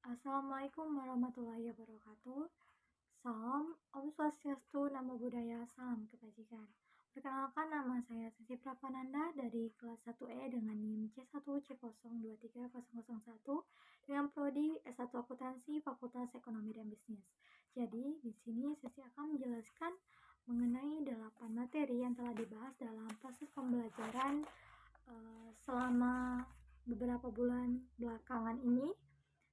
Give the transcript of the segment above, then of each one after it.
Assalamualaikum warahmatullahi wabarakatuh. Salam, Om Swastiastu, Namo Buddhaya, salam kebajikan. Perkenalkan, nama saya Sisi Prapananda dari kelas 1E dengan NIM C1C023001 dengan prodi S1 Akuntansi Fakultas Ekonomi dan Bisnis. Jadi, di sini Sisi akan menjelaskan mengenai 8 materi yang telah dibahas dalam proses pembelajaran selama beberapa bulan belakangan ini.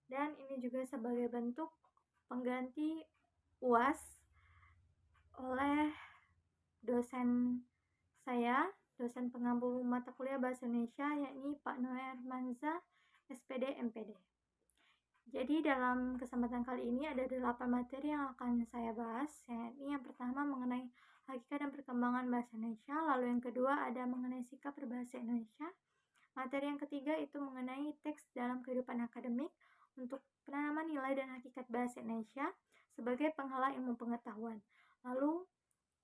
Dan ini juga sebagai bentuk pengganti UAS oleh dosen saya, dosen pengampu mata kuliah Bahasa Indonesia, yakni Pak Noer Manza, SPD MPD. Jadi dalam kesempatan kali ini ada 8 materi yang akan saya bahas, yakni yang pertama mengenai hakikat dan perkembangan bahasa Indonesia, lalu yang kedua ada mengenai sikap berbahasa Indonesia, materi yang ketiga itu mengenai teks dalam kehidupan akademik untuk penanaman nilai dan hakikat bahasa Indonesia sebagai penghala ilmu pengetahuan. Lalu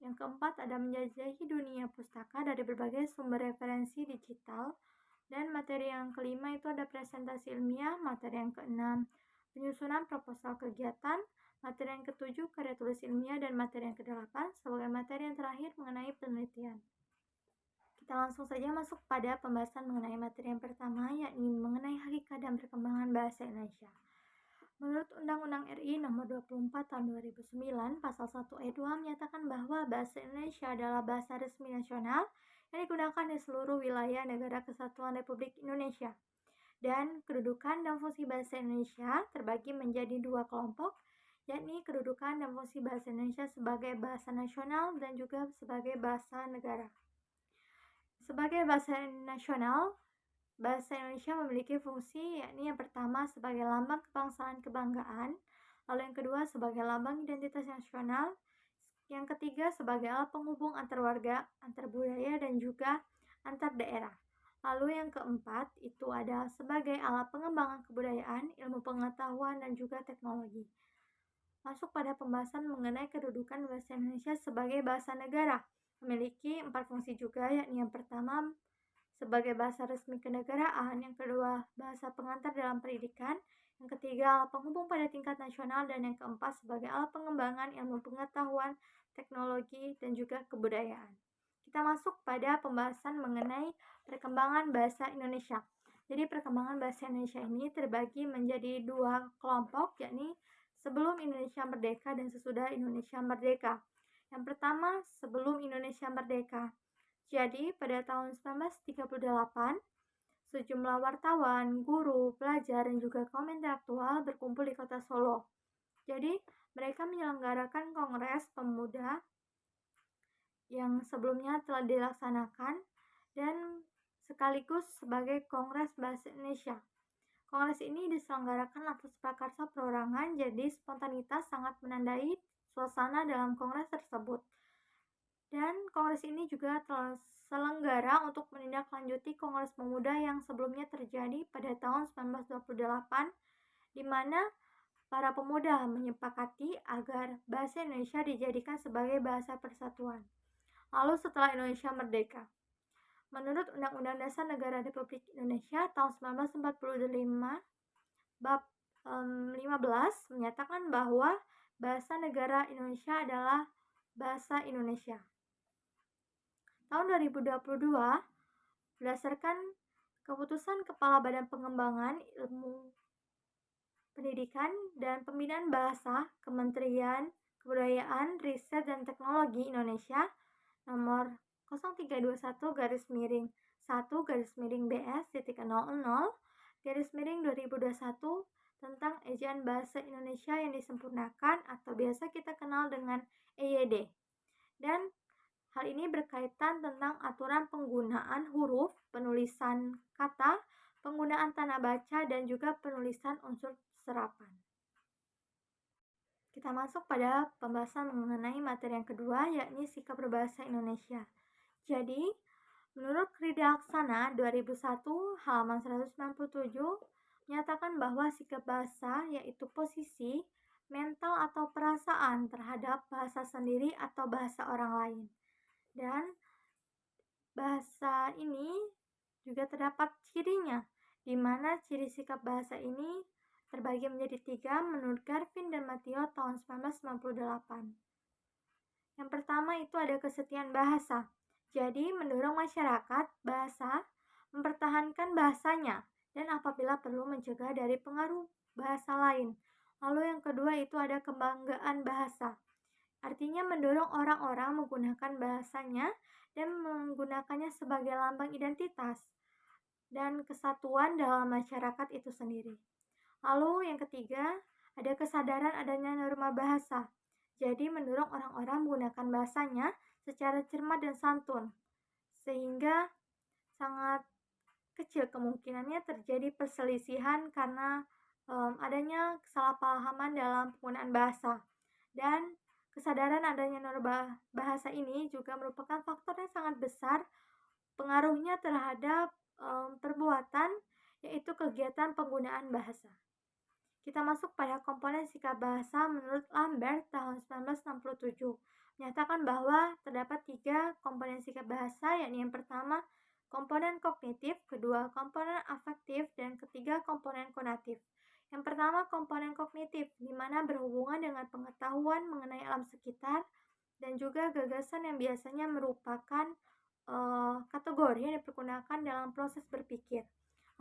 yang keempat ada menjelajahi dunia pustaka dari berbagai sumber referensi digital. Dan materi yang kelima itu ada presentasi ilmiah, materi yang keenam penyusunan proposal kegiatan, materi yang ketujuh karya tulis ilmiah, dan materi yang kedelapan sebagai materi yang terakhir mengenai penelitian. Kita langsung saja masuk pada pembahasan mengenai materi yang pertama, yakni mengenai hakikat dan perkembangan bahasa Indonesia. Menurut Undang-Undang RI Nomor 24 Tahun 2009, Pasal 1 Ayat 2 menyatakan bahwa bahasa Indonesia adalah bahasa resmi nasional yang digunakan di seluruh wilayah Negara Kesatuan Republik Indonesia. Dan kedudukan dan fungsi bahasa Indonesia terbagi menjadi dua kelompok, yakni kedudukan dan fungsi bahasa Indonesia sebagai bahasa nasional dan juga sebagai bahasa negara. Sebagai bahasa nasional, bahasa Indonesia memiliki fungsi, yakni yang pertama sebagai lambang kebangsaan kebanggaan, lalu yang kedua sebagai lambang identitas nasional, yang ketiga sebagai alat penghubung antar warga, antar budaya, dan juga antar daerah. Lalu yang keempat itu ada sebagai alat pengembangan kebudayaan, ilmu pengetahuan, dan juga teknologi. Masuk pada pembahasan mengenai kedudukan bahasa Indonesia sebagai bahasa negara. Memiliki 4 fungsi juga, yakni yang pertama sebagai bahasa resmi kenegaraan, yang kedua bahasa pengantar dalam pendidikan, yang ketiga alat penghubung pada tingkat nasional, dan yang keempat sebagai alat pengembangan ilmu pengetahuan, teknologi, dan juga kebudayaan. Kita masuk pada pembahasan mengenai perkembangan bahasa Indonesia. Jadi perkembangan bahasa Indonesia ini terbagi menjadi dua kelompok, yakni sebelum Indonesia merdeka dan sesudah Indonesia merdeka. Yang pertama, sebelum Indonesia merdeka. Jadi, pada tahun 1938, sejumlah wartawan, guru, pelajar, dan juga kaum intelektual berkumpul di kota Solo. Jadi, mereka menyelenggarakan Kongres Pemuda yang sebelumnya telah dilaksanakan dan sekaligus sebagai Kongres Bahasa Indonesia. Kongres ini diselenggarakan atas prakarsa perorangan, jadi spontanitas sangat menandai suasana dalam kongres tersebut. Dan kongres ini juga telah selenggara untuk menindaklanjuti Kongres Pemuda yang sebelumnya terjadi pada tahun 1928, di mana para pemuda menyepakati agar bahasa Indonesia dijadikan sebagai bahasa persatuan. Lalu setelah Indonesia merdeka, menurut Undang-Undang Dasar Negara Republik Indonesia tahun 1945, bab 15 menyatakan bahwa bahasa negara Indonesia adalah bahasa Indonesia. Tahun 2022, berdasarkan keputusan Kepala Badan Pengembangan Ilmu Pendidikan dan Pembinaan Bahasa Kementerian Kebudayaan, Riset, dan Teknologi Indonesia nomor 0321-BS-00-2021 tentang ejaan bahasa Indonesia yang disempurnakan atau biasa kita kenal dengan EYD. Dan hal ini berkaitan tentang aturan penggunaan huruf, penulisan kata, penggunaan tanda baca, dan juga penulisan unsur serapan. Kita masuk pada pembahasan mengenai materi yang kedua, yakni sikap berbahasa Indonesia. Jadi, menurut Krida Laksana 2001 halaman 197 menyatakan bahwa sikap bahasa yaitu posisi, mental atau perasaan terhadap bahasa sendiri atau bahasa orang lain. Dan bahasa ini juga terdapat cirinya, di mana ciri sikap bahasa ini terbagi menjadi 3 menurut Garvin dan Matteo tahun 1998. Yang pertama itu ada kesetiaan bahasa. Jadi mendorong masyarakat bahasa mempertahankan bahasanya dan apabila perlu mencegah dari pengaruh bahasa lain. Lalu yang kedua itu ada kebanggaan bahasa. Artinya mendorong orang-orang menggunakan bahasanya dan menggunakannya sebagai lambang identitas dan kesatuan dalam masyarakat itu sendiri. Lalu yang ketiga, ada kesadaran adanya norma bahasa. Jadi mendorong orang-orang menggunakan bahasanya secara cermat dan santun, sehingga sangat kecil kemungkinannya terjadi perselisihan karena adanya kesalahpahaman dalam penggunaan bahasa. Dan kesadaran adanya norma bahasa ini juga merupakan faktor yang sangat besar pengaruhnya terhadap perbuatan, yaitu kegiatan penggunaan bahasa. Kita masuk pada komponen sikap bahasa menurut Lambert tahun 1967. Menyatakan bahwa terdapat 3 komponen sikap bahasa, yakni yang pertama komponen kognitif, kedua komponen afektif, dan ketiga komponen konatif. Yang pertama komponen kognitif, di mana berhubungan dengan pengetahuan mengenai alam sekitar dan juga gagasan yang biasanya merupakan kategori yang dipergunakan dalam proses berpikir.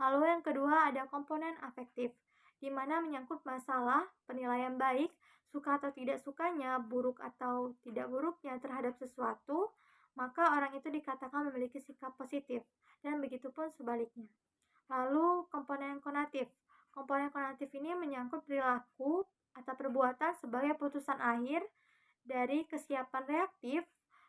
Lalu yang kedua ada komponen afektif, di mana menyangkut masalah penilaian baik, suka atau tidak sukanya, buruk atau tidak buruknya terhadap sesuatu, maka orang itu dikatakan memiliki sikap positif, dan begitu pun sebaliknya. Lalu komponen konatif. Komponen konatif ini menyangkut perilaku atau perbuatan sebagai putusan akhir dari kesiapan reaktif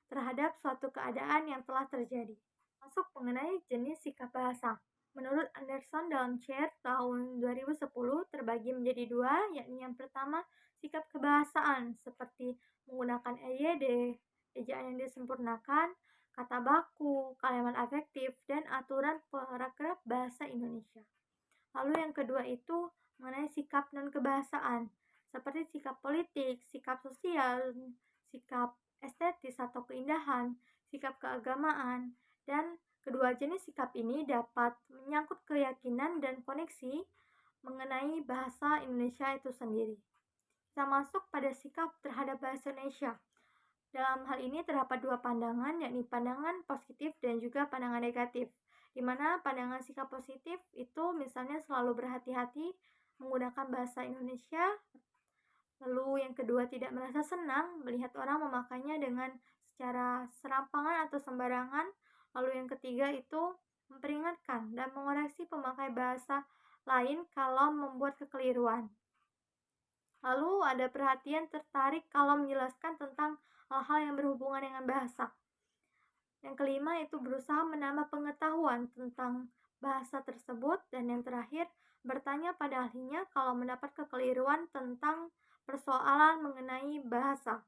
terhadap suatu keadaan yang telah terjadi. Masuk mengenai jenis sikap bahasa. Menurut Anderson dalam Chair tahun 2010 terbagi menjadi 2, yakni yang pertama sikap kebahasaan seperti menggunakan EYD, ejaan yang disempurnakan, kata baku, kalimat afektif, dan aturan paragraf bahasa Indonesia. Lalu yang kedua itu mengenai sikap non-kebahasaan, seperti sikap politik, sikap sosial, sikap estetis atau keindahan, sikap keagamaan, dan kedua jenis sikap ini dapat menyangkut keyakinan dan koneksi mengenai bahasa Indonesia itu sendiri. Kita masuk pada sikap terhadap bahasa Indonesia. Dalam hal ini terdapat 2 pandangan, yakni pandangan positif dan juga pandangan negatif. Di mana pandangan sikap positif itu misalnya selalu berhati-hati menggunakan bahasa Indonesia. Lalu yang kedua tidak merasa senang melihat orang memakainya dengan secara serampangan atau sembarangan. Lalu yang ketiga itu memperingatkan dan mengoreksi pemakai bahasa lain kalau membuat kekeliruan. Lalu ada perhatian tertarik kalau menjelaskan tentang hal-hal yang berhubungan dengan bahasa. Yang kelima itu berusaha menambah pengetahuan tentang bahasa tersebut. Dan yang terakhir, bertanya pada ahlinya kalau mendapat kekeliruan tentang persoalan mengenai bahasa.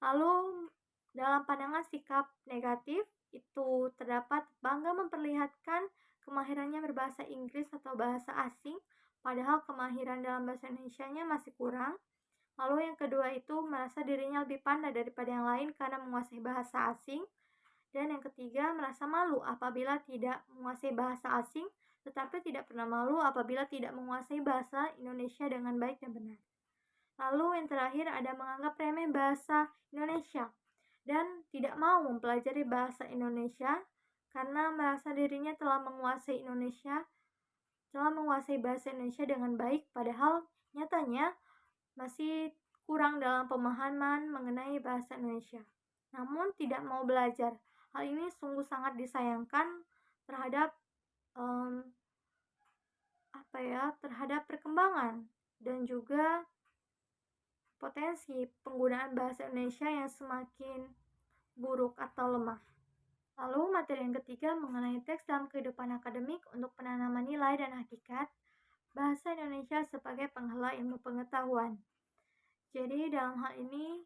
Lalu dalam pandangan sikap negatif itu terdapat bangga memperlihatkan kemahirannya berbahasa Inggris atau bahasa asing, padahal kemahiran dalam bahasa Indonesianya masih kurang. Lalu yang kedua itu merasa dirinya lebih pandai daripada yang lain karena menguasai bahasa asing. Dan yang ketiga merasa malu apabila tidak menguasai bahasa asing, tetapi tidak pernah malu apabila tidak menguasai bahasa Indonesia dengan baik dan benar. Lalu yang terakhir ada menganggap remeh bahasa Indonesia dan tidak mau mempelajari bahasa Indonesia karena merasa dirinya telah menguasai bahasa Indonesia dengan baik, padahal nyatanya masih kurang dalam pemahaman mengenai bahasa Indonesia. Namun tidak mau belajar. Hal ini sungguh sangat disayangkan terhadap terhadap perkembangan dan juga potensi penggunaan bahasa Indonesia yang semakin buruk atau lemah. Lalu materi yang ketiga mengenai teks dalam kehidupan akademik untuk penanaman nilai dan hakikat bahasa Indonesia sebagai penghala ilmu pengetahuan. Jadi dalam hal ini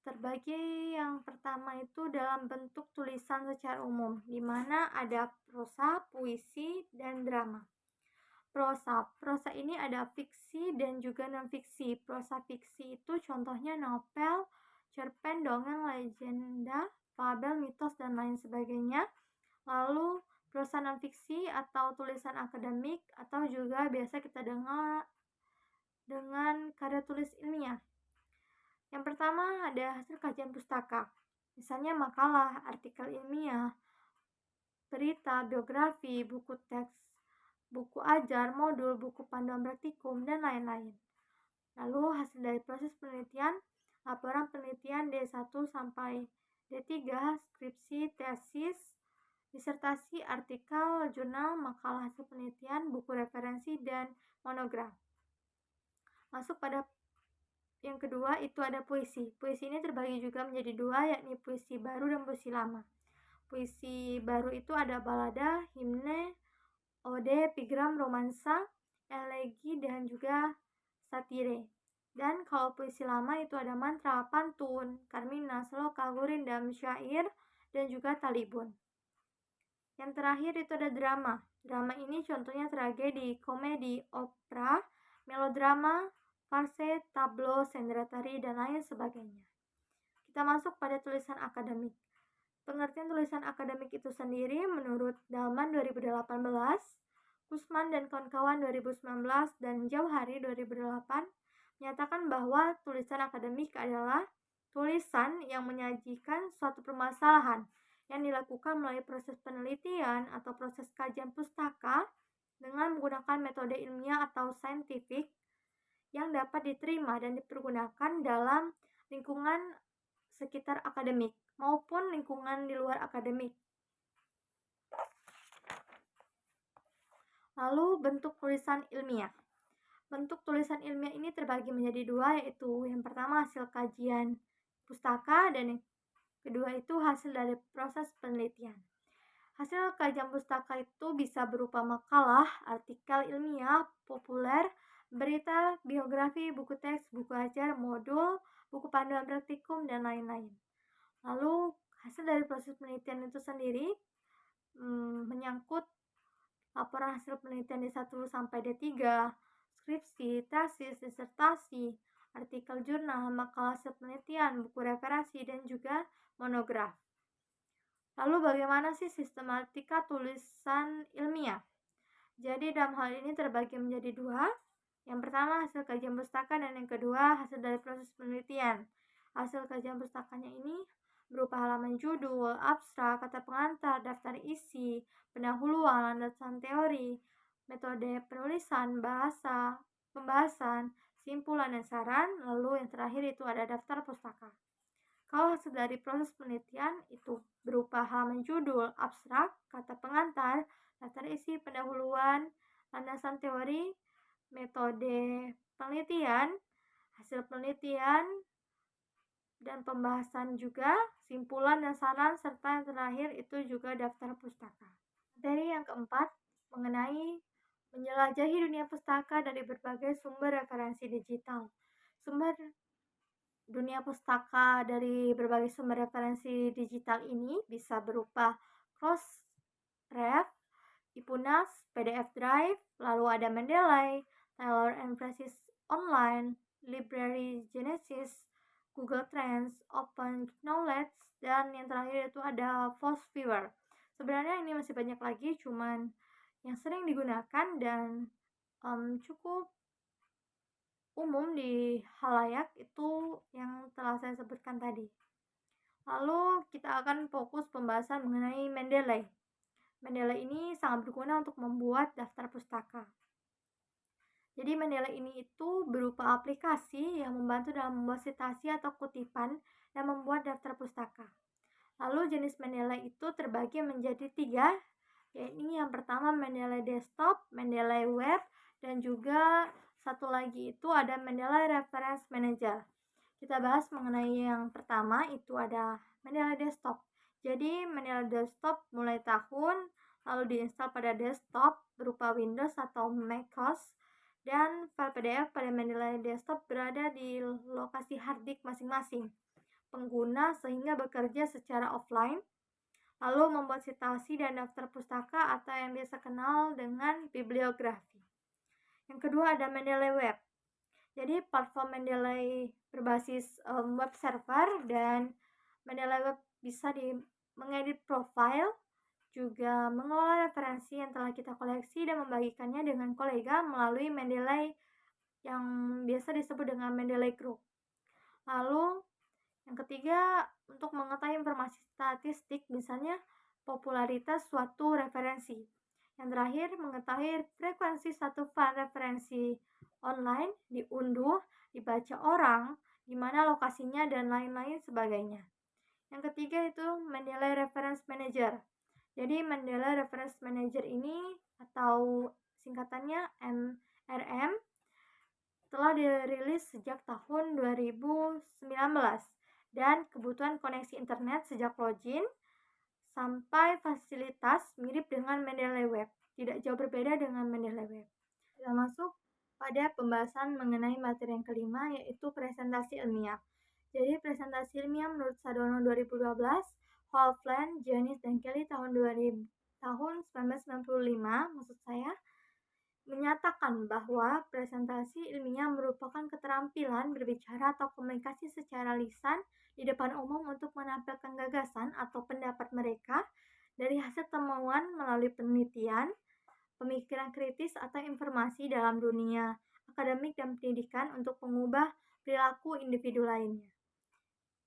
terbagi yang pertama itu dalam bentuk tulisan secara umum, di mana ada prosa, puisi, dan drama. Prosa ini ada fiksi dan juga non-fiksi. Prosa fiksi itu contohnya novel, cerpen, dongeng, legenda, fabel, mitos, dan lain sebagainya. Lalu prosa non-fiksi atau tulisan akademik, atau juga biasa kita dengar dengan karya tulis ilmiah. Yang pertama ada hasil kajian pustaka, misalnya makalah, artikel ilmiah, berita, biografi, buku teks, buku ajar, modul, buku panduan praktikum, dan lain-lain. Lalu hasil dari proses penelitian, laporan penelitian D1 sampai D3, skripsi, tesis, disertasi, artikel, jurnal, makalah hasil penelitian, buku referensi, dan monograf. Masuk pada yang kedua itu ada puisi. Puisi ini terbagi juga menjadi dua, yakni puisi baru dan puisi lama. Puisi baru itu ada balada, himne, ode, epigram, romansa, elegi, dan juga satire. Dan kalau puisi lama itu ada mantra, pantun, karmina, sloka, gurindam, syair, dan juga talibun. Yang terakhir itu ada drama. Drama ini contohnya tragedi, komedi, opera, melodrama, farse, tablo, sendratari, dan lain sebagainya. Kita masuk pada tulisan akademik. Pengertian tulisan akademik itu sendiri menurut Dalman 2018, Kusman dan kawan-kawan 2019, dan Jauhari 2008 menyatakan bahwa tulisan akademik adalah tulisan yang menyajikan suatu permasalahan yang dilakukan melalui proses penelitian atau proses kajian pustaka dengan menggunakan metode ilmiah atau saintifik yang dapat diterima dan dipergunakan dalam lingkungan sekitar akademik maupun lingkungan di luar akademik. Lalu bentuk tulisan ilmiah. Bentuk tulisan ilmiah ini terbagi menjadi dua, yaitu yang pertama hasil kajian pustaka dan yang kedua itu hasil dari proses penelitian. Hasil kajian pustaka itu bisa berupa makalah, artikel ilmiah, populer, berita, biografi, buku teks, buku ajar, modul, buku panduan praktikum, dan lain-lain. Lalu hasil dari proses penelitian itu sendiri menyangkut laporan hasil penelitian D1 sampai D3, skripsi, tesis, disertasi, artikel jurnal, makalah hasil penelitian, buku referensi, dan juga monograf. Lalu bagaimana sih sistematika tulisan ilmiah? Jadi dalam hal ini terbagi menjadi dua. Yang pertama hasil kajian pustaka dan yang kedua hasil dari proses penelitian. Hasil kajian pustakanya ini berupa halaman judul, abstrak, kata pengantar, daftar isi, pendahuluan, landasan teori, metode penulisan, bahasa, pembahasan, simpulan dan saran, lalu yang terakhir itu ada daftar pustaka. Kalau hasil dari proses penelitian itu berupa halaman judul, abstrak, kata pengantar, daftar isi, pendahuluan, landasan teori, metode penelitian, hasil penelitian, dan pembahasan juga, simpulan dan saran, serta yang terakhir itu juga daftar pustaka. Materi yang keempat mengenai menjelajahi dunia pustaka dari berbagai sumber referensi digital. Sumber dunia pustaka dari berbagai sumber referensi digital ini bisa berupa Crossref, Ipunas, PDF Drive, lalu ada Mendeley, Taylor and Francis Online, Library Genesis, Google Trends, Open Knowledge, dan yang terakhir itu ada Foursquare. Sebenarnya ini masih banyak lagi, cuman yang sering digunakan dan cukup umum di halayak itu yang telah saya sebutkan tadi. Lalu kita akan fokus pembahasan mengenai Mendeley. Mendeley ini sangat berguna untuk membuat daftar pustaka. Jadi Mendeley ini itu berupa aplikasi yang membantu dalam membuat citasi atau kutipan dan membuat daftar pustaka. Lalu jenis Mendeley itu terbagi menjadi 3, yaitu yang pertama Mendeley Desktop, Mendeley Web, dan juga satu lagi itu ada Mendeley Reference Manager. Kita bahas mengenai yang pertama itu ada Mendeley Desktop. Jadi Mendeley Desktop mulai tahun lalu diinstal pada desktop berupa Windows atau macOS, dan file PDF pada Mendeley Desktop berada di lokasi hard disk masing-masing pengguna sehingga bekerja secara offline, lalu membuat citasi dan daftar pustaka atau yang biasa kenal dengan bibliografi. Yang kedua ada Mendeley Web. Jadi platform Mendeley berbasis web server, dan Mendeley Web bisa mengedit profile juga mengelola referensi yang telah kita koleksi dan membagikannya dengan kolega melalui Mendeley yang biasa disebut dengan Mendeley Group. Lalu yang ketiga, untuk mengetahui informasi statistik, misalnya popularitas suatu referensi. Yang terakhir, mengetahui frekuensi satu file referensi online diunduh, dibaca orang, di mana lokasinya, dan lain-lain sebagainya. Yang ketiga itu Mendeley Reference Manager. Jadi Mendeley Reference Manager ini atau singkatannya MRM telah dirilis sejak tahun 2019 dan kebutuhan koneksi internet sejak login sampai fasilitas mirip dengan Mendeley Web, tidak jauh berbeda dengan Mendeley Web. Kita masuk pada pembahasan mengenai materi yang kelima, yaitu presentasi ilmiah. Jadi presentasi ilmiah menurut Sadono 2012, Halfland, Janis, dan Kelly tahun 1995, maksud saya, menyatakan bahwa presentasi ilmiah merupakan keterampilan berbicara atau komunikasi secara lisan di depan umum untuk menampilkan gagasan atau pendapat mereka dari hasil temuan melalui penelitian, pemikiran kritis atau informasi dalam dunia akademik dan pendidikan untuk mengubah perilaku individu lainnya.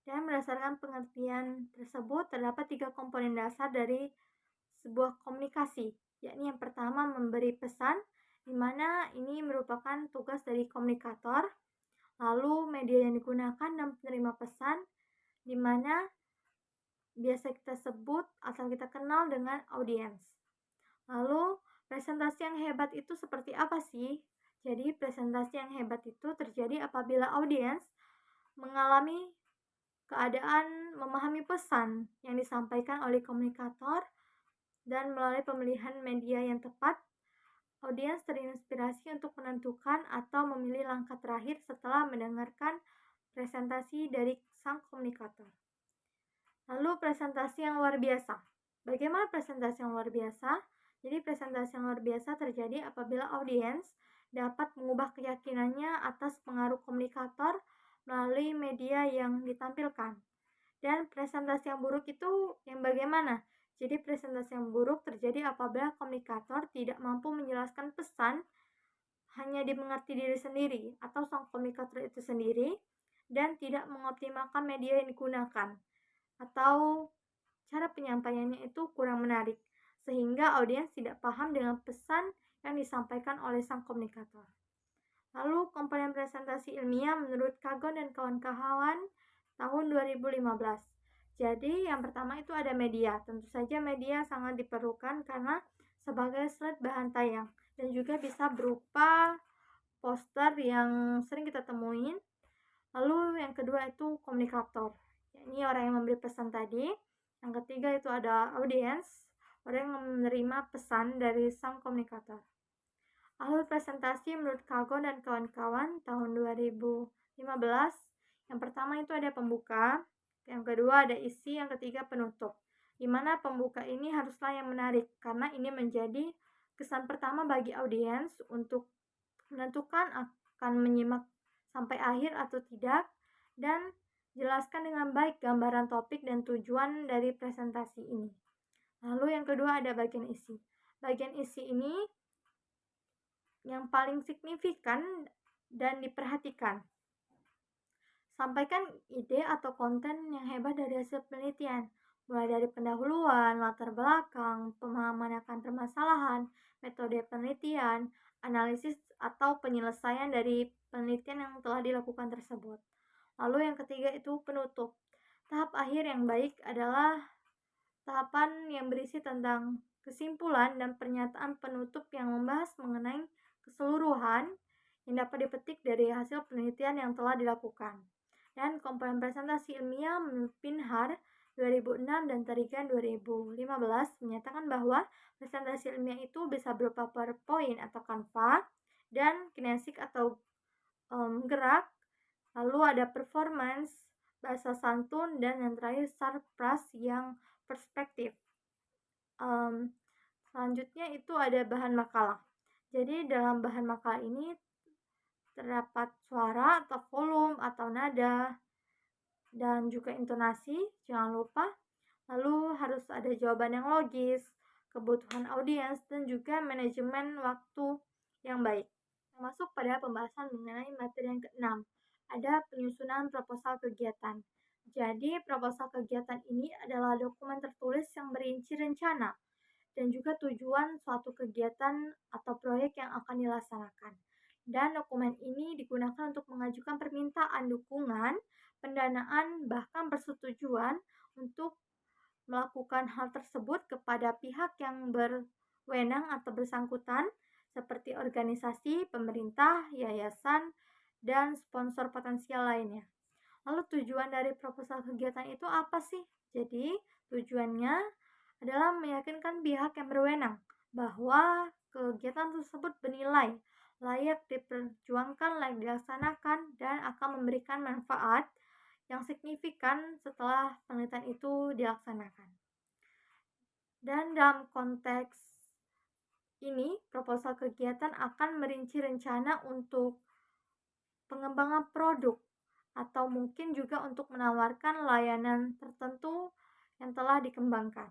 Dan berdasarkan pengertian tersebut, terdapat 3 komponen dasar dari sebuah komunikasi, yakni yang pertama memberi pesan, di mana ini merupakan tugas dari komunikator, lalu media yang digunakan dan penerima pesan, di mana biasa kita sebut atau kita kenal dengan audiens. Lalu, presentasi yang hebat itu seperti apa sih? Jadi, presentasi yang hebat itu terjadi apabila audiens mengalami keadaan memahami pesan yang disampaikan oleh komunikator dan melalui pemilihan media yang tepat, audiens terinspirasi untuk menentukan atau memilih langkah terakhir setelah mendengarkan presentasi dari sang komunikator. Lalu presentasi yang luar biasa. Bagaimana presentasi yang luar biasa? Jadi presentasi yang luar biasa terjadi apabila audiens dapat mengubah keyakinannya atas pengaruh komunikator melalui media yang ditampilkan. Dan presentasi yang buruk itu yang bagaimana? Jadi presentasi yang buruk terjadi apabila komunikator tidak mampu menjelaskan pesan, hanya dimengerti diri sendiri atau sang komunikator itu sendiri, dan tidak mengoptimalkan media yang digunakan, atau cara penyampaiannya itu kurang menarik, sehingga audiens tidak paham dengan pesan yang disampaikan oleh sang komunikator. Lalu komponen presentasi ilmiah menurut Kagon dan kawan-kawan tahun 2015. Jadi yang pertama itu ada media. Tentu saja media sangat diperlukan karena sebagai slide bahan tayang dan juga bisa berupa poster yang sering kita temuin. Lalu yang kedua itu komunikator. Ini orang yang memberi pesan tadi. Yang ketiga itu ada audiens, orang yang menerima pesan dari sang komunikator. Alur presentasi menurut Kagon dan kawan-kawan tahun 2015. Yang pertama itu ada pembuka, yang kedua ada isi, yang ketiga penutup. Di mana pembuka ini haruslah yang menarik karena ini menjadi kesan pertama bagi audiens untuk menentukan akan menyimak sampai akhir atau tidak, dan jelaskan dengan baik gambaran topik dan tujuan dari presentasi ini. Lalu yang kedua ada bagian isi. Bagian isi ini yang paling signifikan dan diperhatikan. Sampaikan ide atau konten yang hebat dari hasil penelitian, mulai dari pendahuluan, latar belakang, pemahaman akan permasalahan, metode penelitian, analisis atau penyelesaian dari penelitian yang telah dilakukan tersebut. Lalu yang ketiga itu penutup. Tahap akhir yang baik adalah tahapan yang berisi tentang kesimpulan dan pernyataan penutup yang membahas mengenai keseluruhan yang dapat dipetik dari hasil penelitian yang telah dilakukan. Dan komponen presentasi ilmiah menurut Pinhar 2006 dan Tarigan 2015 menyatakan bahwa presentasi ilmiah itu bisa berupa PowerPoint atau Canva, dan kinesik atau gerak, lalu ada performance, bahasa santun, dan yang terakhir sarpras yang perspektif. Selanjutnya itu ada bahan makalah. Jadi dalam bahan makalah ini terdapat suara atau volume atau nada dan juga intonasi, jangan lupa. Lalu harus ada jawaban yang logis, kebutuhan audiens, dan juga manajemen waktu yang baik. Masuk pada pembahasan mengenai materi yang keenam, ada penyusunan proposal kegiatan. Jadi, proposal kegiatan ini adalah dokumen tertulis yang merinci rencana dan juga tujuan suatu kegiatan atau proyek yang akan dilaksanakan. Dan dokumen ini digunakan untuk mengajukan permintaan dukungan, pendanaan, bahkan persetujuan untuk melakukan hal tersebut kepada pihak yang berwenang atau bersangkutan seperti organisasi, pemerintah, yayasan, dan sponsor potensial lainnya. Lalu tujuan dari proposal kegiatan itu apa sih? Jadi, tujuannya adalah meyakinkan pihak yang berwenang bahwa kegiatan tersebut bernilai, layak diperjuangkan, layak dilaksanakan, dan akan memberikan manfaat yang signifikan setelah penelitian itu dilaksanakan. Dan dalam konteks ini, proposal kegiatan akan merinci rencana untuk pengembangan produk atau mungkin juga untuk menawarkan layanan tertentu yang telah dikembangkan.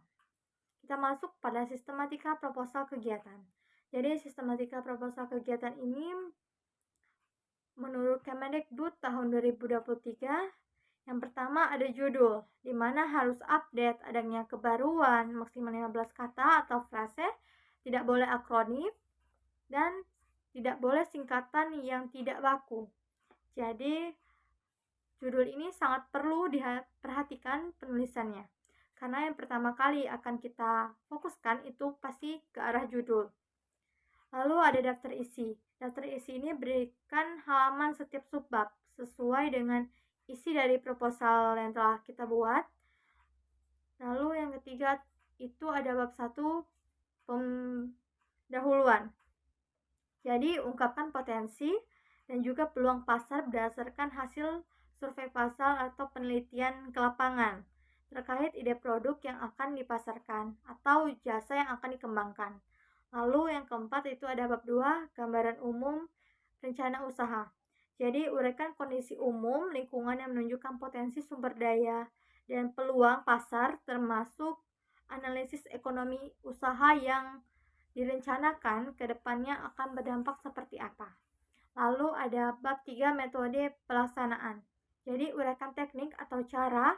Kita masuk pada sistematika proposal kegiatan. Jadi sistematika proposal kegiatan ini menurut Kemendikbud tahun 2023, yang pertama ada judul, di mana harus update, adanya kebaruan, maksimal 15 kata atau frase, tidak boleh akronim, dan tidak boleh singkatan yang tidak baku. Jadi, judul ini sangat perlu diperhatikan penulisannya. Karena yang pertama kali akan kita fokuskan itu pasti ke arah judul. Lalu ada daftar isi. Daftar isi ini berikan halaman setiap subbab sesuai dengan isi dari proposal yang telah kita buat. Lalu yang ketiga itu ada bab 1 pendahuluan. Jadi ungkapkan potensi dan juga peluang pasar berdasarkan hasil survei pasar atau penelitian ke lapangan terkait ide produk yang akan dipasarkan atau jasa yang akan dikembangkan. Lalu yang keempat itu ada bab 2, gambaran umum rencana usaha. Jadi uraikan kondisi umum lingkungan yang menunjukkan potensi sumber daya dan peluang pasar termasuk analisis ekonomi usaha yang direncanakan ke depannya akan berdampak seperti apa. Lalu ada bab 3, metode pelaksanaan. Jadi uraikan teknik atau cara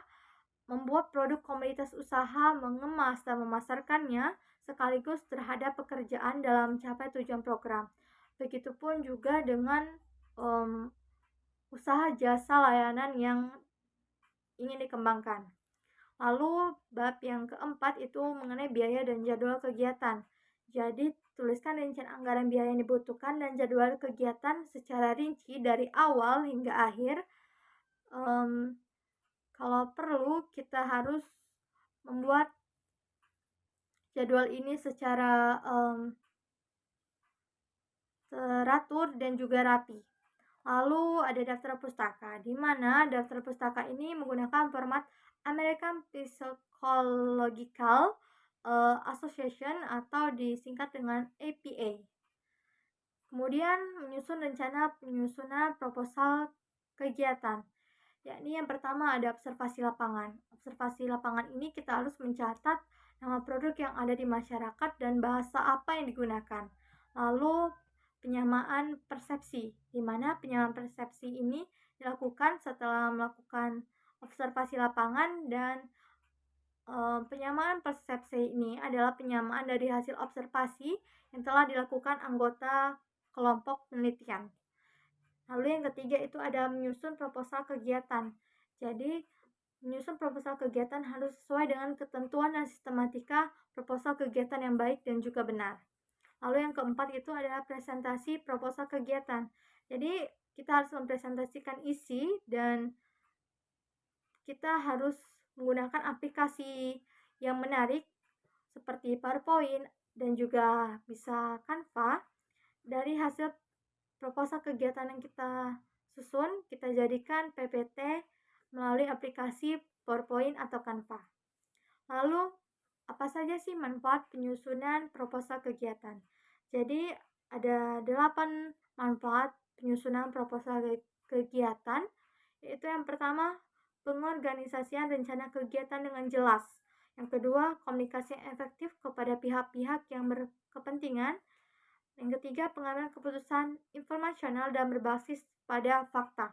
membuat produk komoditas usaha, mengemas dan memasarkannya sekaligus terhadap pekerjaan dalam mencapai tujuan program. Begitupun juga dengan usaha jasa layanan yang ingin dikembangkan. Lalu bab yang keempat itu mengenai biaya dan jadwal kegiatan. Jadi tuliskan rincian anggaran biaya yang dibutuhkan dan jadwal kegiatan secara rinci dari awal hingga akhir. Kalau perlu kita harus membuat jadwal ini secara teratur dan juga rapi. Lalu ada daftar pustaka, di mana daftar pustaka ini menggunakan format American Psychological Association atau disingkat dengan APA. Kemudian menyusun rencana penyusunan proposal kegiatan. Yakni yang pertama ada observasi lapangan. Observasi lapangan ini kita harus mencatat nama produk yang ada di masyarakat dan bahasa apa yang digunakan. Lalu penyamaan persepsi, di mana penyamaan persepsi ini dilakukan setelah melakukan observasi lapangan dan penyamaan persepsi ini adalah penyamaan dari hasil observasi yang telah dilakukan anggota kelompok penelitian. Lalu yang ketiga itu ada menyusun proposal kegiatan. Jadi, menyusun proposal kegiatan harus sesuai dengan ketentuan dan sistematika proposal kegiatan yang baik dan juga benar. Lalu yang keempat itu adalah presentasi proposal kegiatan. Jadi, kita harus mempresentasikan isi dan kita harus menggunakan aplikasi yang menarik seperti PowerPoint dan juga bisa Canva. Dari hasil proposal kegiatan yang kita susun, kita jadikan PPT melalui aplikasi PowerPoint atau Canva. Lalu, apa saja sih manfaat penyusunan proposal kegiatan? Jadi, ada 8 manfaat penyusunan proposal kegiatan, yaitu yang pertama, pengorganisasian rencana kegiatan dengan jelas. Yang kedua, komunikasi yang efektif kepada pihak-pihak yang berkepentingan. Yang ketiga, pengambilan keputusan informasional dan berbasis pada fakta.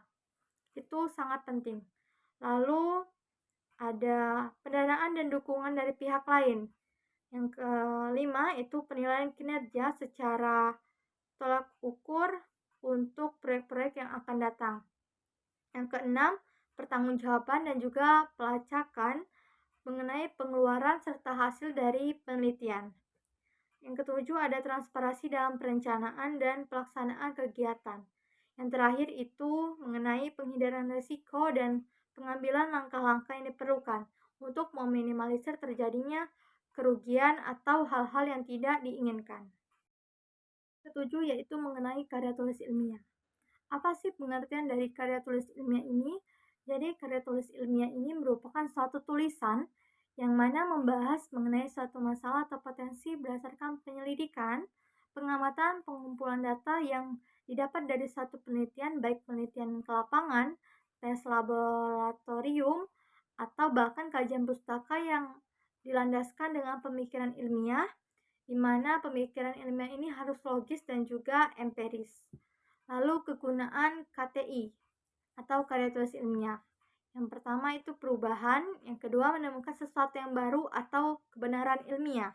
Itu sangat penting. Lalu ada pendanaan dan dukungan dari pihak lain. Yang kelima itu penilaian kinerja secara tolak ukur untuk proyek-proyek yang akan datang. Yang keenam, pertanggungjawaban dan juga pelacakan mengenai pengeluaran serta hasil dari penelitian. Yang ketujuh, ada transparansi dalam perencanaan dan pelaksanaan kegiatan. Yang terakhir itu mengenai penghindaran risiko dan pengambilan langkah-langkah yang diperlukan untuk meminimalisir terjadinya kerugian atau hal-hal yang tidak diinginkan. Ketujuh yaitu mengenai karya tulis ilmiah. Apa sih pengertian dari karya tulis ilmiah ini? Jadi karya tulis ilmiah ini merupakan suatu tulisan yang mana membahas mengenai suatu masalah atau potensi berdasarkan penyelidikan, pengamatan, pengumpulan data yang didapat dari satu penelitian, baik penelitian ke lapangan, tes laboratorium, atau bahkan kajian pustaka yang dilandaskan dengan pemikiran ilmiah, di mana pemikiran ilmiah ini harus logis dan juga empiris. Lalu kegunaan KTI atau karya tulis ilmiah. Yang pertama itu perubahan, yang kedua menemukan sesuatu yang baru atau kebenaran ilmiah.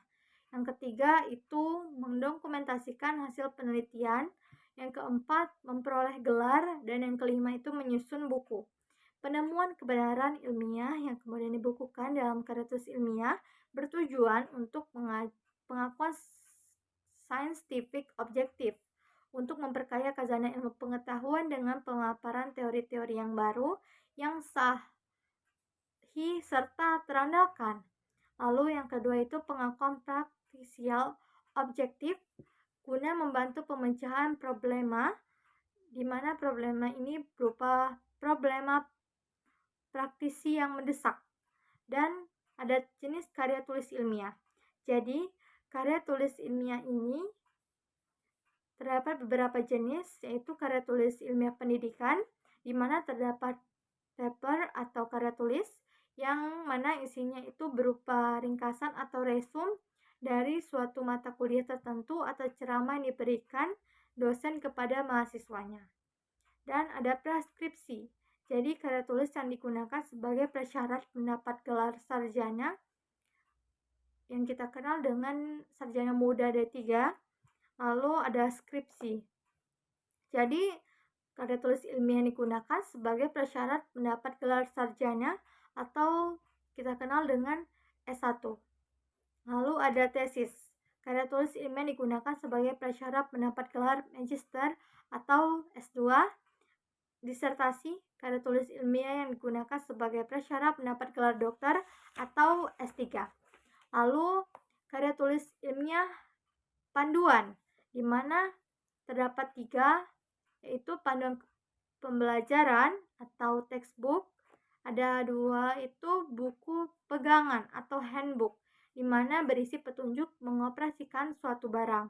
Yang ketiga itu mendokumentasikan hasil penelitian. Yang keempat memperoleh gelar dan yang kelima itu menyusun buku. Penemuan kebenaran ilmiah yang kemudian dibukukan dalam karya tulis ilmiah bertujuan untuk pengakuan scientific objektif untuk memperkaya khazanah ilmu pengetahuan dengan pemaparan teori-teori yang baru yang sahih serta terandalkan. Lalu yang kedua itu pengakuan praktisial objektif guna membantu pemecahan problema, di mana problema ini berupa problema praktisi yang mendesak. Dan ada jenis karya tulis ilmiah. Jadi, karya tulis ilmiah ini terdapat beberapa jenis, yaitu karya tulis ilmiah pendidikan, di mana terdapat paper atau karya tulis yang mana isinya itu berupa ringkasan atau resume dari suatu mata kuliah tertentu atau ceramah yang diberikan dosen kepada mahasiswanya. Dan ada praskripsi, jadi karya tulis yang digunakan sebagai prasyarat mendapat gelar sarjana yang kita kenal dengan sarjana muda D3. Lalu ada skripsi. Jadi, karya tulis ilmiah yang digunakan sebagai prasyarat mendapat gelar sarjana atau kita kenal dengan S1. Lalu ada tesis. Karya tulis ilmiah yang digunakan sebagai prasyarat mendapat gelar magister atau S2. Disertasi, karya tulis ilmiah yang digunakan sebagai prasyarat mendapat gelar dokter atau S3. Lalu, karya tulis ilmiah panduan, di mana terdapat 3, yaitu panduan pembelajaran atau textbook. Ada 2 itu buku pegangan atau handbook, di mana berisi petunjuk mengoperasikan suatu barang.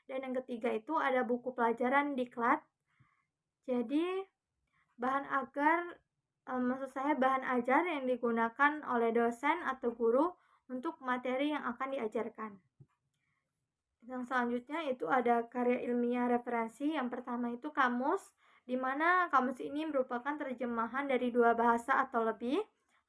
Dan yang ketiga itu ada buku pelajaran diklat. Jadi bahan ajar yang digunakan oleh dosen atau guru untuk materi yang akan diajarkan. Yang selanjutnya itu ada karya ilmiah referensi. Yang pertama itu kamus, di mana kamus ini merupakan terjemahan dari 2 bahasa atau lebih.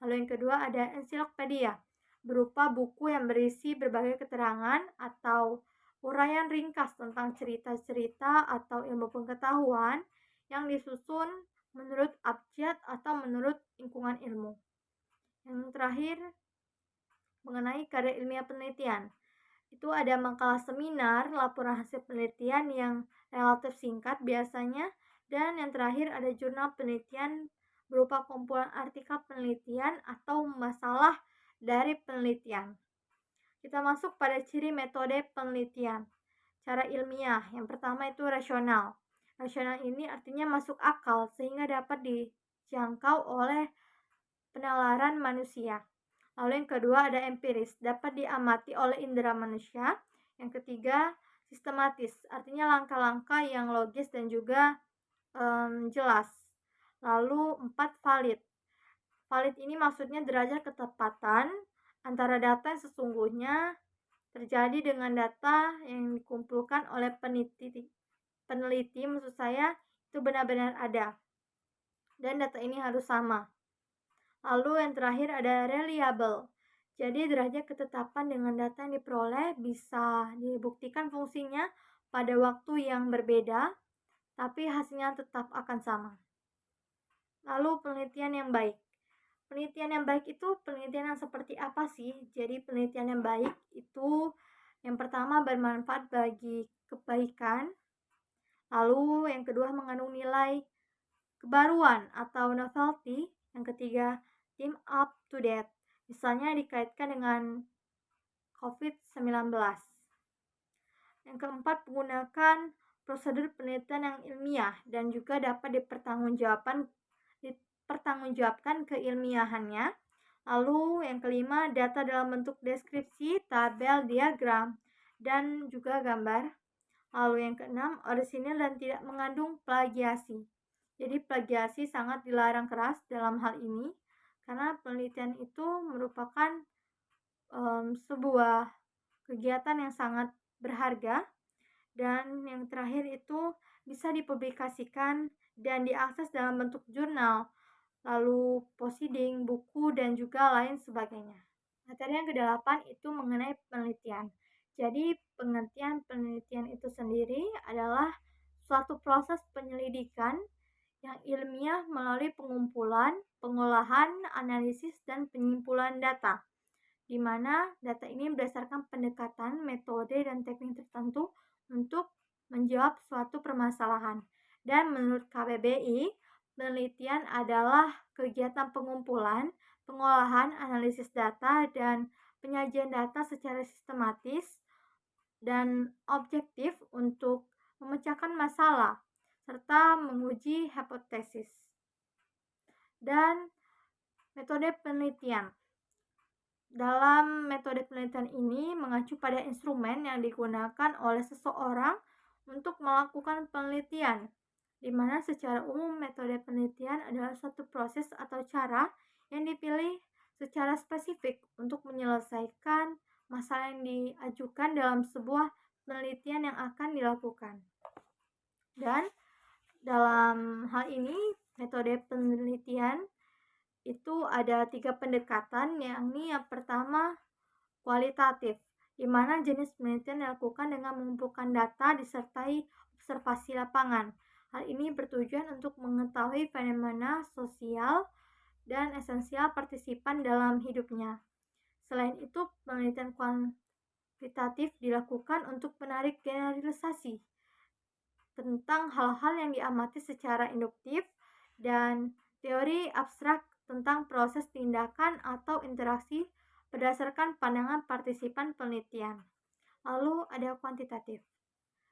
Lalu yang kedua ada ensiklopedia, berupa buku yang berisi berbagai keterangan atau uraian ringkas tentang cerita-cerita atau ilmu pengetahuan yang disusun menurut abjad atau menurut lingkungan ilmu. Yang terakhir mengenai karya ilmiah penelitian. Itu ada makalah seminar, laporan hasil penelitian yang relatif singkat biasanya, dan yang terakhir ada jurnal penelitian berupa kumpulan artikel penelitian atau masalah dari penelitian. Kita masuk pada ciri metode penelitian. Cara ilmiah, yang pertama itu rasional. Rasional ini artinya masuk akal sehingga dapat dijangkau oleh penalaran manusia. Lalu yang kedua ada empiris, dapat diamati oleh indera manusia. Yang ketiga sistematis, artinya langkah-langkah yang logis dan juga jelas. Lalu 4 valid. Valid ini maksudnya derajat ketepatan antara data yang sesungguhnya terjadi dengan data yang dikumpulkan oleh peneliti maksud saya itu benar-benar ada, dan data ini harus sama. Lalu yang terakhir ada reliable. Jadi derajat ketetapan dengan data yang diperoleh bisa dibuktikan fungsinya pada waktu yang berbeda, tapi hasilnya tetap akan sama. Lalu penelitian yang baik. Penelitian yang baik itu penelitian yang seperti apa sih? Jadi penelitian yang baik itu yang pertama bermanfaat bagi kebaikan, lalu yang kedua mengandung nilai kebaruan atau novelty, yang ketiga team up to date, misalnya dikaitkan dengan COVID-19. Yang keempat, menggunakan prosedur penelitian yang ilmiah dan juga dapat dipertanggungjawabkan keilmiahannya. Lalu yang kelima, data dalam bentuk deskripsi, tabel, diagram, dan juga gambar. Lalu yang keenam, orisinil dan tidak mengandung plagiasi. Jadi plagiasi sangat dilarang keras dalam hal ini karena penelitian itu merupakan sebuah kegiatan yang sangat berharga, dan yang terakhir itu bisa dipublikasikan dan diakses dalam bentuk jurnal, lalu proceeding, buku, dan juga lain sebagainya. Materi yang ke-8 itu mengenai penelitian. Jadi pengertian penelitian itu sendiri adalah suatu proses penyelidikan yang ilmiah melalui pengumpulan, pengolahan, analisis, dan penyimpulan data, di mana data ini berdasarkan pendekatan, metode, dan teknik tertentu untuk menjawab suatu permasalahan. Dan menurut KBBI, penelitian adalah kegiatan pengumpulan, pengolahan, analisis data, dan penyajian data secara sistematis dan objektif untuk memecahkan masalah serta menguji hipotesis. Dan metode penelitian. Dalam metode penelitian ini mengacu pada instrumen yang digunakan oleh seseorang untuk melakukan penelitian, di mana secara umum metode penelitian adalah suatu proses atau cara yang dipilih secara spesifik untuk menyelesaikan masalah yang diajukan dalam sebuah penelitian yang akan dilakukan. Dan dalam hal ini, metode penelitian itu ada 3 pendekatan, yakni yang pertama kualitatif, di mana jenis penelitian dilakukan dengan mengumpulkan data disertai observasi lapangan. Hal ini bertujuan untuk mengetahui fenomena sosial dan esensial partisipan dalam hidupnya. Selain itu, penelitian kuantitatif dilakukan untuk menarik generalisasi tentang hal-hal yang diamati secara induktif dan teori abstrak tentang proses tindakan atau interaksi berdasarkan pandangan partisipan penelitian. Lalu ada kuantitatif.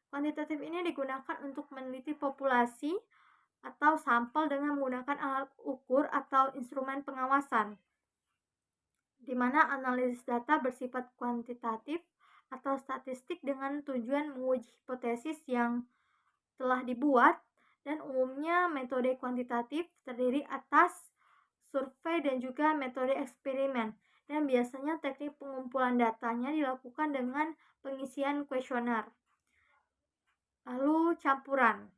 Kuantitatif ini digunakan untuk meneliti populasi atau sampel dengan menggunakan alat ukur atau instrumen pengawasan, di mana analisis data bersifat kuantitatif atau statistik dengan tujuan menguji hipotesis yang telah dibuat, dan umumnya metode kuantitatif terdiri atas survei dan juga metode eksperimen, dan biasanya teknik pengumpulan datanya dilakukan dengan pengisian kuesioner. Lalu campuran.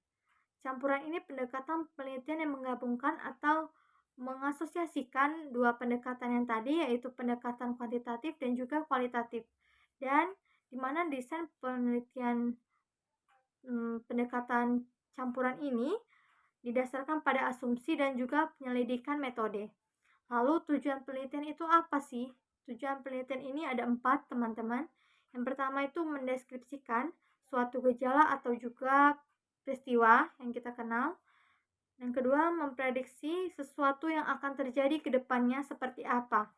Campuran ini pendekatan penelitian yang menggabungkan atau mengasosiasikan dua pendekatan yang tadi, yaitu pendekatan kuantitatif dan juga kualitatif, dan di mana desain penelitian pendekatan campuran ini didasarkan pada asumsi dan juga penyelidikan metode. Lalu tujuan penelitian itu apa sih? Tujuan penelitian ini ada 4, teman-teman. Yang pertama itu mendeskripsikan suatu gejala atau juga peristiwa yang kita kenal. Yang kedua, memprediksi sesuatu yang akan terjadi ke depannya seperti apa.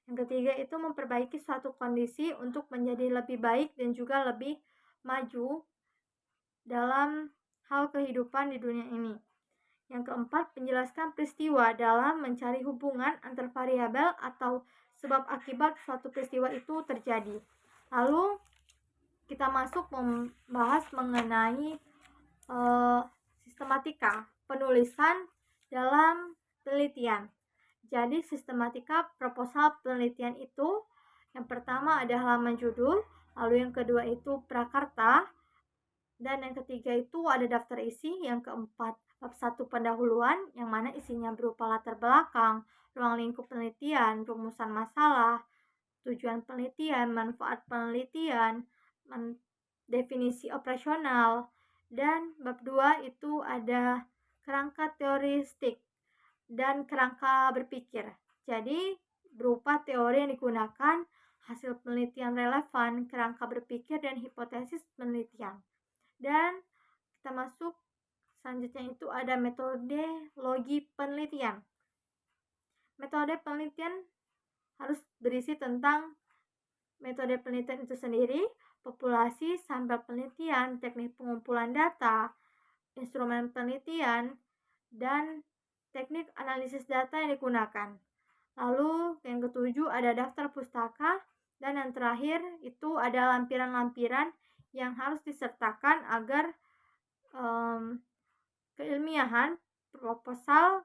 Yang ketiga itu memperbaiki suatu kondisi untuk menjadi lebih baik dan juga lebih maju dalam hal kehidupan di dunia ini. Yang keempat, menjelaskan peristiwa dalam mencari hubungan antar variabel atau sebab akibat suatu peristiwa itu terjadi. Lalu kita masuk membahas mengenai sistematika penulisan dalam penelitian. Jadi sistematika proposal penelitian itu Yang pertama ada halaman judul, lalu yang kedua itu prakarta, dan yang ketiga itu ada daftar isi. Yang keempat bab 1 pendahuluan, yang mana isinya berupa latar belakang, ruang lingkup penelitian, rumusan masalah, tujuan penelitian, manfaat penelitian, definisi operasional, dan bab 2 itu ada kerangka teoristik dan kerangka berpikir. Jadi, berupa teori yang digunakan, hasil penelitian relevan, kerangka berpikir, dan hipotesis penelitian. Dan kita masuk selanjutnya itu ada metodologi penelitian. Metode penelitian harus berisi tentang metode penelitian itu sendiri, populasi, sampel penelitian, teknik pengumpulan data, instrumen penelitian, dan teknik analisis data yang digunakan. Lalu yang ketujuh ada daftar pustaka, dan yang terakhir itu ada lampiran-lampiran yang harus disertakan agar keilmiahan proposal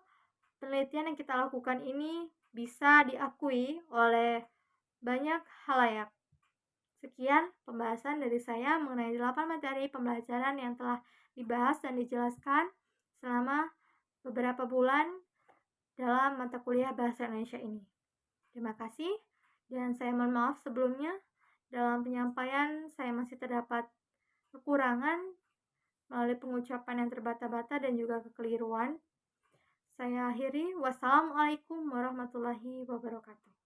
penelitian yang kita lakukan ini bisa diakui oleh banyak halayak. Sekian pembahasan dari saya mengenai 8 materi pembelajaran yang telah dibahas dan dijelaskan selama beberapa bulan dalam mata kuliah Bahasa Indonesia ini. Terima kasih, dan saya mohon maaf sebelumnya dalam penyampaian saya masih terdapat kekurangan melalui pengucapan yang terbata-bata dan juga kekeliruan. Saya akhiri. Wassalamualaikum warahmatullahi wabarakatuh.